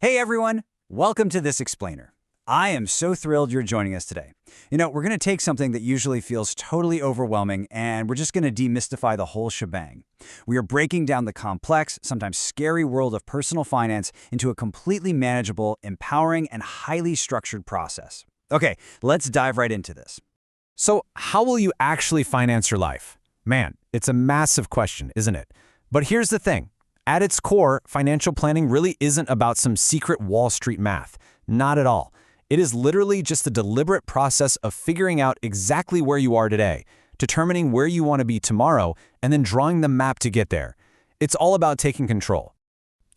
Hey everyone, welcome to This Explainer. I am so thrilled you're joining us today. We're going to take something that usually feels totally overwhelming and we're just going to demystify the whole shebang. We are breaking down the complex, sometimes scary world of personal finance into a completely manageable, empowering, and highly structured process. Okay, let's dive right into this. So, how will you actually finance your life? Man, it's a massive question, isn't it? But here's the thing. At its core, financial planning really isn't about some secret Wall Street math. Not at all. It is literally just the deliberate process of figuring out exactly where you are today, determining where you want to be tomorrow, and then drawing the map to get there. It's all about taking control.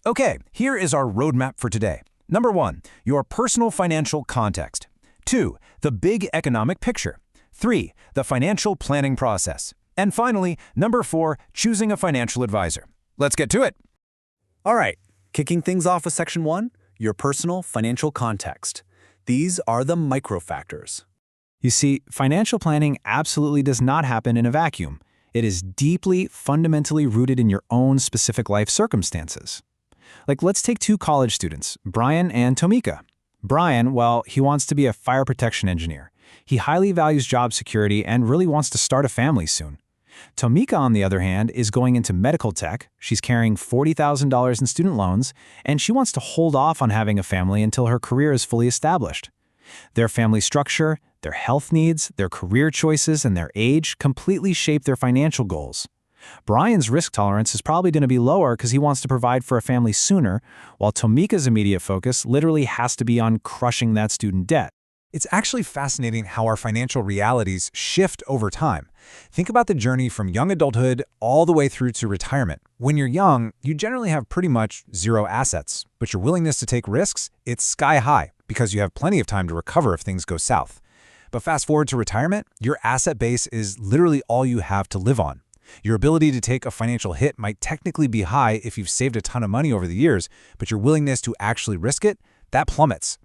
Okay, here is our roadmap for today. Number 1, your personal financial context. 2, the big economic picture. 3, the financial planning process. And finally, number 4, choosing a financial advisor. Let's get to it. All right, kicking things off with Section 1, your personal financial context. These are the micro factors. You see, financial planning absolutely does not happen in a vacuum. It is deeply, fundamentally rooted in your own specific life circumstances. Like, let's take 2 college students, Brian and Tomika. Brian, well, he wants to be a fire protection engineer. He highly values job security and really wants to start a family soon. Tomika, on the other hand, is going into medical tech. She's carrying $40,000 in student loans, and she wants to hold off on having a family until her career is fully established. Their family structure, their health needs, their career choices, and their age completely shape their financial goals. Brian's risk tolerance is probably going to be lower because he wants to provide for a family sooner, while Tomika's immediate focus literally has to be on crushing that student debt. It's actually fascinating how our financial realities shift over time. Think about the journey from young adulthood all the way through to retirement. When you're young, you generally have pretty much zero assets, but your willingness to take risks, it's sky high because you have plenty of time to recover if things go south. But fast forward to retirement, your asset base is literally all you have to live on. Your ability to take a financial hit might technically be high if you've saved a ton of money over the years, but your willingness to actually risk it, that plummets.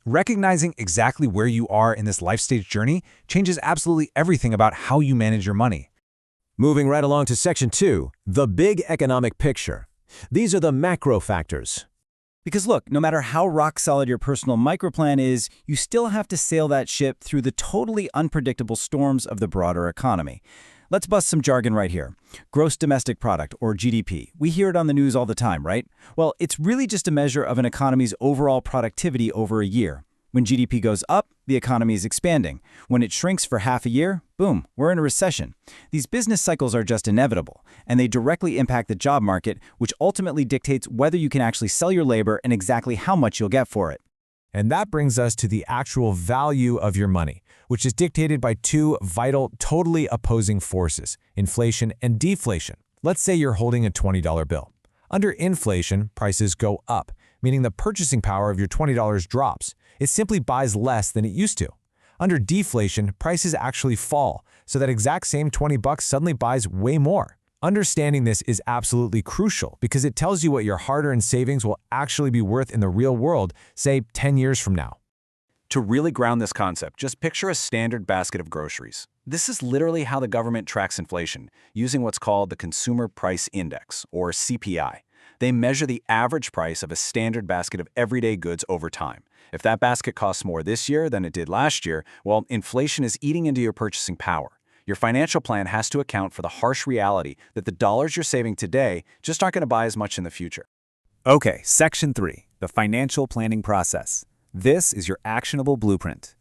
Recognizing exactly where you are in this life stage journey changes absolutely everything about how you manage your money. Moving right along to Section 2, the big economic picture. These are the macro factors. Because look, no matter how rock solid your personal microplan is, you still have to sail that ship through the totally unpredictable storms of the broader economy. Let's bust some jargon right here. Gross domestic product, or GDP. We hear it on the news all the time, right? Well, it's really just a measure of an economy's overall productivity over a year. When GDP goes up, the economy is expanding. When it shrinks for half a year, boom, we're in a recession. These business cycles are just inevitable, and they directly impact the job market, which ultimately dictates whether you can actually sell your labor and exactly how much you'll get for it. And that brings us to the actual value of your money, which is dictated by 2 vital, totally opposing forces, inflation and deflation. Let's say you're holding a $20 bill. Under inflation, prices go up, meaning the purchasing power of your $20 drops. It simply buys less than it used to. Under deflation, prices actually fall, so that exact same $20 suddenly buys way more. Understanding this is absolutely crucial because it tells you what your hard-earned savings will actually be worth in the real world, say 10 years from now. To really ground this concept, just picture a standard basket of groceries. This is literally how the government tracks inflation, using what's called the Consumer Price Index, or CPI. They measure the average price of a standard basket of everyday goods over time. If that basket costs more this year than it did last year, well, inflation is eating into your purchasing power. Your financial plan has to account for the harsh reality that the dollars you're saving today just aren't going to buy as much in the future. Okay, Section 3, the financial planning process. This is your actionable blueprint.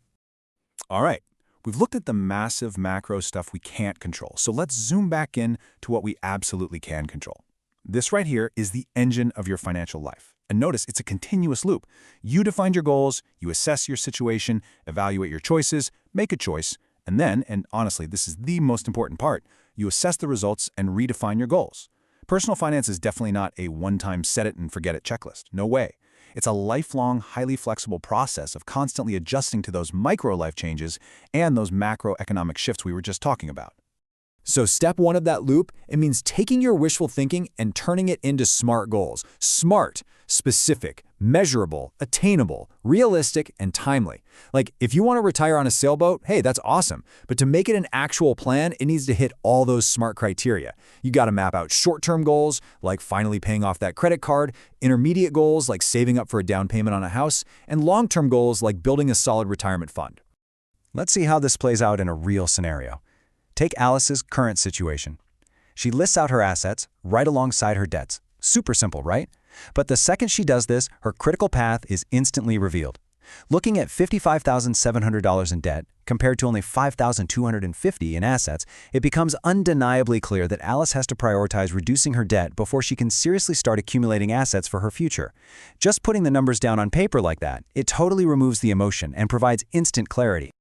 All right, we've looked at the massive macro stuff we can't control, so let's zoom back in to what we absolutely can control. This right here is the engine of your financial life. And notice it's a continuous loop. You define your goals, you assess your situation, evaluate your choices, make a choice, and then, and honestly, this is the most important part, you assess the results and redefine your goals. Personal finance is definitely not a one-time set-it-and-forget-it checklist. No way. It's a lifelong, highly flexible process of constantly adjusting to those micro-life changes and those macroeconomic shifts we were just talking about. So step 1 of that loop, it means taking your wishful thinking and turning it into SMART goals. SMART, specific, measurable, attainable, realistic, and timely. Like, if you want to retire on a sailboat, hey, that's awesome. But to make it an actual plan, it needs to hit all those SMART criteria. You got to map out short-term goals, like finally paying off that credit card, intermediate goals, like saving up for a down payment on a house, and long-term goals, like building a solid retirement fund. Let's see how this plays out in a real scenario. Take Alice's current situation. She lists out her assets right alongside her debts. Super simple, right? But the second she does this, her critical path is instantly revealed. Looking at $55,700 in debt compared to only $5,250 in assets, it becomes undeniably clear that Alice has to prioritize reducing her debt before she can seriously start accumulating assets for her future. Just putting the numbers down on paper like that, it totally removes the emotion and provides instant clarity.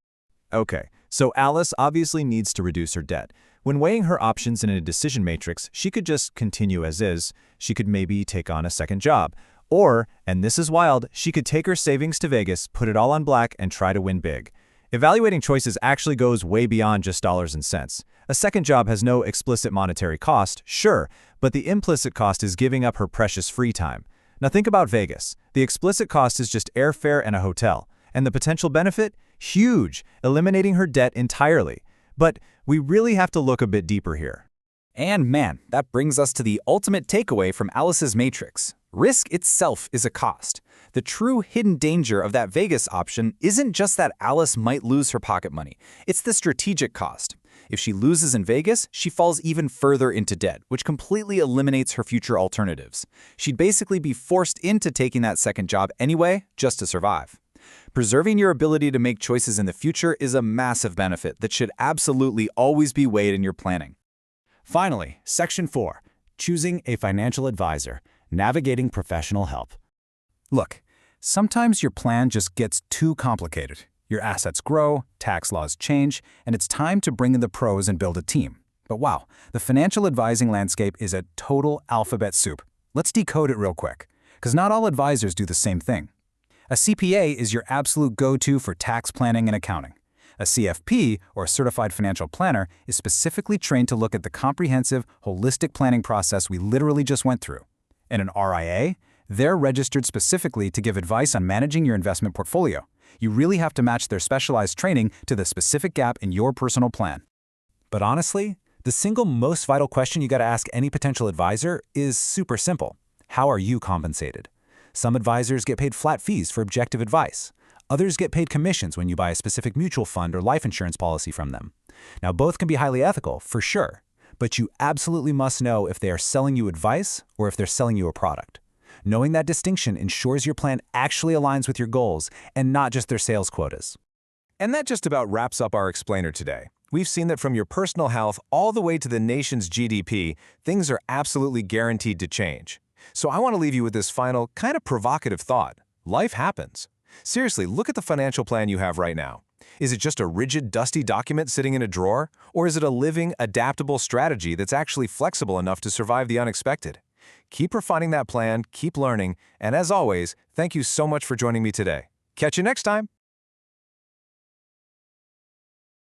Okay, so Alice obviously needs to reduce her debt. When weighing her options in a decision matrix, she could just continue as is. She could maybe take on a second job. Or, and this is wild, she could take her savings to Vegas, put it all on black, and try to win big. Evaluating choices actually goes way beyond just dollars and cents. A second job has no explicit monetary cost, sure, but the implicit cost is giving up her precious free time. Now think about Vegas. The explicit cost is just airfare and a hotel. And the potential benefit? Huge, eliminating her debt entirely. But we really have to look a bit deeper here. And man, that brings us to the ultimate takeaway from Alice's matrix. Risk itself is a cost. The true hidden danger of that Vegas option isn't just that Alice might lose her pocket money. It's the strategic cost. If she loses in Vegas, she falls even further into debt, which completely eliminates her future alternatives. She'd basically be forced into taking that second job anyway, just to survive. Preserving your ability to make choices in the future is a massive benefit that should absolutely always be weighed in your planning. Finally, Section 4, Choosing a Financial Advisor, Navigating Professional Help. Look, sometimes your plan just gets too complicated. Your assets grow, tax laws change, and it's time to bring in the pros and build a team. But wow, the financial advising landscape is a total alphabet soup. Let's decode it real quick, because not all advisors do the same thing. A CPA is your absolute go-to for tax planning and accounting. A CFP, or Certified Financial Planner, is specifically trained to look at the comprehensive, holistic planning process we literally just went through. And an RIA? They're registered specifically to give advice on managing your investment portfolio. You really have to match their specialized training to the specific gap in your personal plan. But honestly, the single most vital question you got to ask any potential advisor is super simple. How are you compensated? Some advisors get paid flat fees for objective advice. Others get paid commissions when you buy a specific mutual fund or life insurance policy from them. Now, both can be highly ethical, for sure, but you absolutely must know if they are selling you advice or if they're selling you a product. Knowing that distinction ensures your plan actually aligns with your goals and not just their sales quotas. And that just about wraps up our explainer today. We've seen that from your personal health all the way to the nation's GDP, things are absolutely guaranteed to change. So I want to leave you with this final, kind of provocative thought. Life happens. Seriously, look at the financial plan you have right now. Is it just a rigid, dusty document sitting in a drawer? Or is it a living, adaptable strategy that's actually flexible enough to survive the unexpected? Keep refining that plan, keep learning, and as always, thank you so much for joining me today. Catch you next time!